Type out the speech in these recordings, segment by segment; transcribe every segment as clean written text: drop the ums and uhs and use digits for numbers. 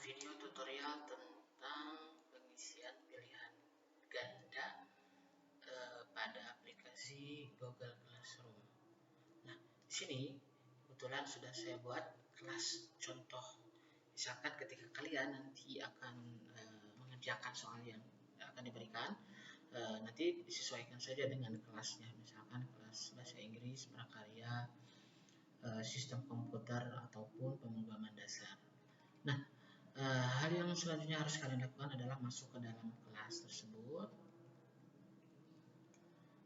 video tutorial tentang pengisian pilihan ganda pada aplikasi Google Classroom. Nah, di sini kebetulan sudah saya buat kelas contoh. Misalkan ketika kalian nanti akan mengerjakan soal yang akan diberikan, nanti disesuaikan saja dengan kelasnya. Misalkan kelas bahasa Inggris, prakarya, sistem komputer ataupun pemrograman dasar. Nah, hal yang selanjutnya harus kalian lakukan adalah masuk ke dalam kelas tersebut,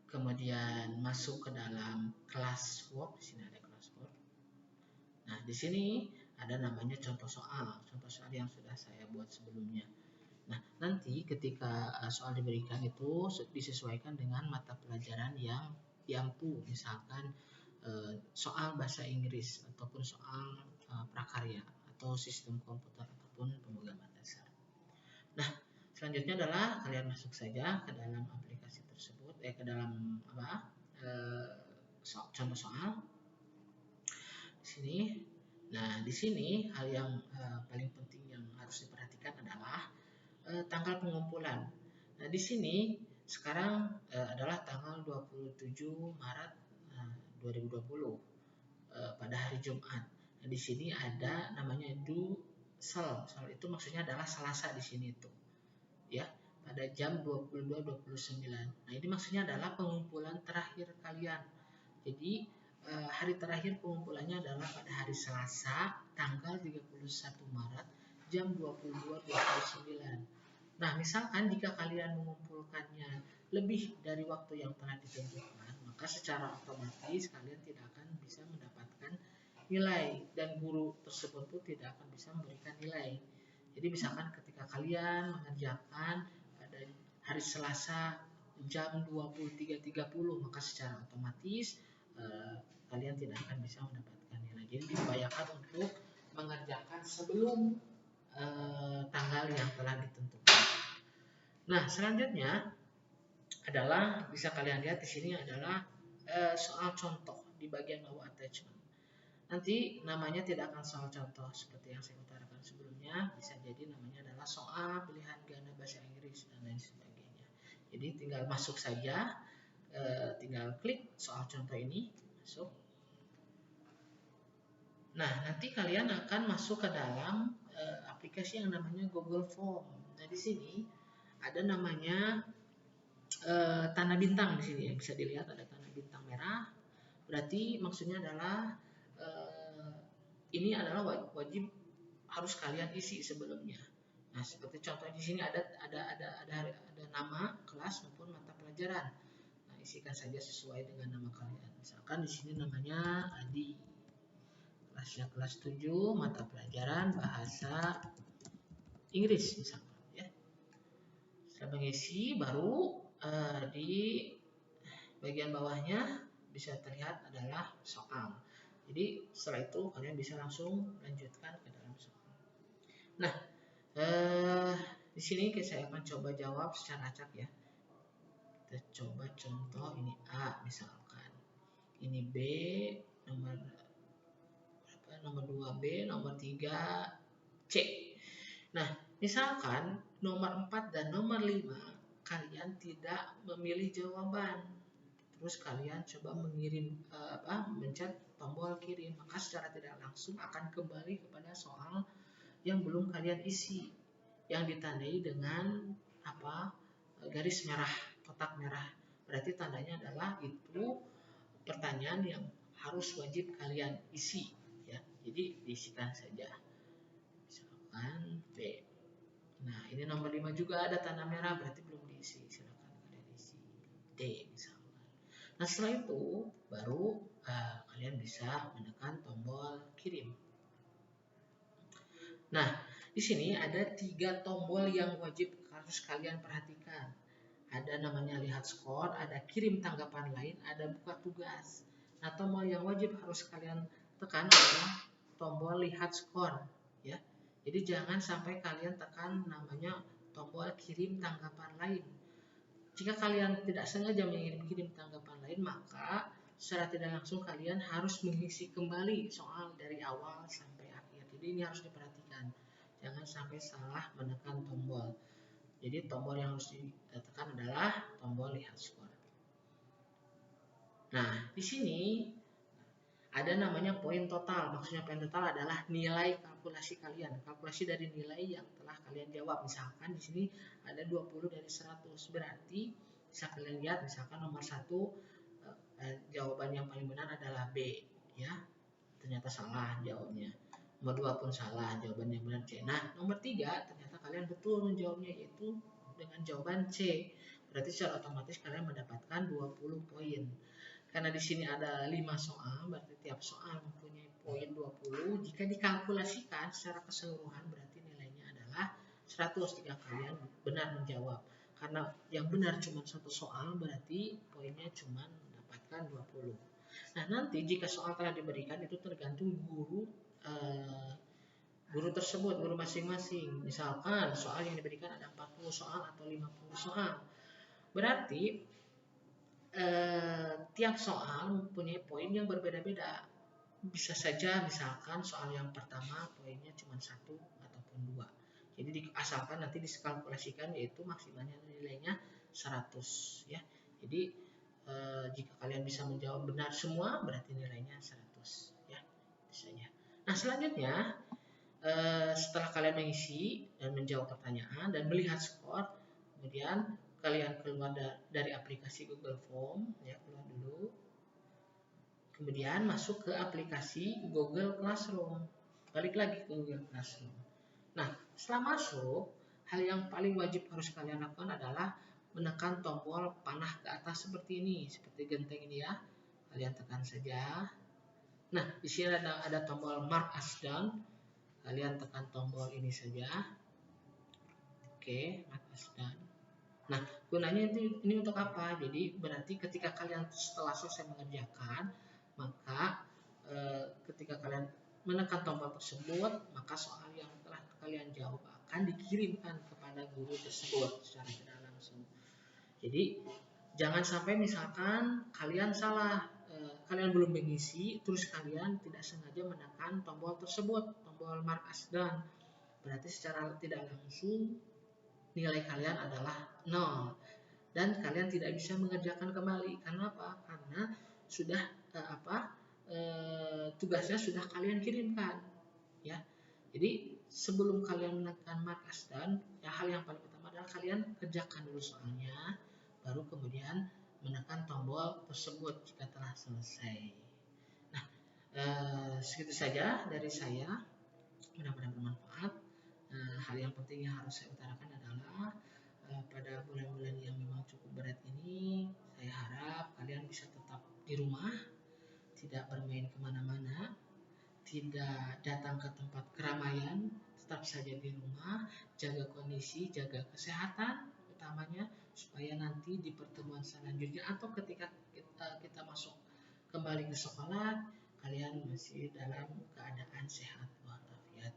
kemudian masuk ke dalam classwork. Di sini ada classwork. Nah, di sini ada namanya contoh soal yang sudah saya buat sebelumnya. Nah, nanti ketika soal diberikan itu disesuaikan dengan mata pelajaran yang diampu, misalkan soal bahasa Inggris ataupun soal prakarya atau sistem komputer ataupun pemrograman dasar. Nah, selanjutnya adalah kalian masuk saja ke dalam aplikasi tersebut, ke dalam contoh soal di sini. Nah, di sini hal yang paling penting yang harus diperhatikan adalah tanggal pengumpulan. Nah, di sini sekarang adalah tanggal 27 Maret 2020 pada hari Jumat. Nah, di sini ada namanya sel itu maksudnya adalah Selasa di sini itu. Ya, pada jam 22.29. Nah, ini maksudnya adalah pengumpulan terakhir kalian. Jadi hari terakhir pengumpulannya adalah pada hari Selasa tanggal 31 Maret jam 22.29. Nah, misalkan jika kalian mengumpulkannya lebih dari waktu yang telah ditentukan, maka secara otomatis kalian tidak akan bisa mendapatkan nilai dan guru tersebut pun tidak akan bisa memberikan nilai. Jadi misalkan ketika kalian mengerjakan pada hari Selasa jam 23.30, maka secara otomatis kalian tidak akan bisa mendapatkan nilai. Jadi diupayakan untuk mengerjakan sebelum tanggal yang telah ditentukan. Nah, selanjutnya adalah bisa kalian lihat di sini adalah soal contoh di bagian bawah attachment. Nanti namanya tidak akan soal contoh seperti yang saya utarakan sebelumnya, bisa jadi namanya adalah soal pilihan ganda bahasa Inggris dan lain sebagainya. Jadi tinggal masuk saja, tinggal klik soal contoh ini, masuk. Nah, nanti kalian akan masuk ke dalam aplikasi yang namanya Google Form. Nah, di sini ada namanya tanda bintang di sini ya, bisa dilihat ada tanda bintang merah. Berarti maksudnya adalah ini adalah wajib harus kalian isi sebelumnya. Nah, seperti contoh di sini ada nama kelas maupun mata pelajaran. Nah, isikan saja sesuai dengan nama kalian. Misalkan di sini namanya Adi. Kelasnya kelas 7, mata pelajaran bahasa Inggris misalkan ya. Setelah mengisi baru di bagian bawahnya bisa terlihat adalah soal. Jadi setelah itu kalian bisa langsung lanjutkan ke dalam soal. Nah, di sini saya akan coba jawab secara acak ya. Kita coba contoh ini A misalkan, ini B, nomor 2B, nomor 3 C. Nah, misalkan nomor 4 dan nomor 5 kalian tidak memilih jawaban. Terus kalian coba mencet tombol kirim, maka secara tidak langsung akan kembali kepada soal yang belum kalian isi, yang ditandai dengan garis merah, kotak merah. Berarti tandanya adalah itu pertanyaan yang harus wajib kalian isi ya. Jadi diisikan saja. Misalkan B. Nah, ini nomor 5 juga ada tanda merah, berarti belum diisi. Silakan kalian isi D misalkan. Nah, setelah itu baru kalian bisa menekan tombol kirim. Nah, di sini ada 3 tombol yang wajib harus kalian perhatikan. Ada namanya lihat skor, ada kirim tanggapan lain, ada buka tugas. Nah, tombol yang wajib harus kalian tekan adalah tombol lihat skor ya. Jadi jangan sampai kalian tekan namanya tombol kirim tanggapan lain. Jika kalian tidak sengaja mengirim tanggapan lain, maka secara tidak langsung kalian harus mengisi kembali soal dari awal sampai akhir. Jadi ini harus diperhatikan. jangan sampai salah menekan tombol. Jadi tombol yang harus ditekan adalah tombol lihat skor. Nah, di sini ada namanya poin total. Maksudnya poin total adalah nilai kalkulasi kalian. Kalkulasi dari nilai yang telah kalian jawab. Misalkan di sini ada 20 dari 100. Berarti bisa kalian lihat misalkan nomor 1 jawaban yang paling benar adalah B, ya. Ternyata salah jawabnya. Nomor 2 pun salah, jawaban yang benar C. Nah, nomor 3 ternyata kalian betul menjawabnya, yaitu dengan jawaban C. Berarti secara otomatis kalian mendapatkan 20 poin. Karena di sini ada 5 soal, berarti tiap soal mempunyai poin 20. Jika dikalkulasikan secara keseluruhan, berarti nilainya adalah 100 jika kalian benar menjawab. Karena yang benar cuma satu soal, berarti poinnya cuma mendapatkan 20. Nah, nanti jika soal telah diberikan, itu tergantung guru tersebut, guru masing-masing. Misalkan soal yang diberikan ada 40 soal atau 50 soal. Berarti tiap soal mempunyai poin yang berbeda-beda. Bisa saja misalkan soal yang pertama poinnya cuma 1 ataupun 2. Jadi asalkan nanti dikalkulasikan, yaitu maksimalnya nilainya 100, ya. Jadi jika kalian bisa menjawab benar semua, berarti nilainya 100, ya. Misalnya. Nah, selanjutnya setelah kalian mengisi dan menjawab pertanyaan dan melihat skor, kemudian kalian keluar dari aplikasi Google Form, ya, keluar dulu. Kemudian masuk ke aplikasi Google Classroom. Balik lagi ke Google Classroom. Nah, setelah masuk, hal yang paling wajib harus kalian lakukan adalah menekan tombol panah ke atas seperti ini, seperti genteng ini, ya. Kalian tekan saja. Nah, di sini ada tombol Mark as done. Kalian tekan tombol ini saja. Oke, Mark as done. Nah, gunanya ini untuk apa? Jadi berarti ketika kalian setelah selesai mengerjakan, maka ketika kalian menekan tombol tersebut, maka soal yang telah kalian jawab akan dikirimkan kepada guru tersebut secara tidak langsung. Jadi jangan sampai misalkan kalian salah, kalian belum mengisi, terus kalian tidak sengaja menekan tombol tersebut, tombol Mark as done. Berarti secara tidak langsung nilai kalian adalah 0 dan kalian tidak bisa mengerjakan kembali. Karena apa? Karena sudah tugasnya sudah kalian kirimkan, ya. Jadi sebelum kalian menekan Mark as done, ya, hal yang paling utama adalah kalian kerjakan dulu soalnya, baru kemudian menekan tombol tersebut jika telah selesai. Nah, segitu saja dari saya. Mudah-mudahan bermanfaat. Hal yang penting yang harus saya utarakan adalah pada bulan-bulan yang memang cukup berat ini, saya harap kalian bisa tetap di rumah, tidak bermain kemana-mana, tidak datang ke tempat keramaian, tetap saja di rumah, jaga kondisi, jaga kesehatan utamanya, supaya nanti di pertemuan selanjutnya atau ketika kita masuk kembali ke sekolah, kalian masih dalam keadaan sehat walafiat.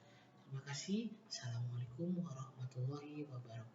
Terima kasih. Assalamualaikum warahmatullahi wabarakatuh.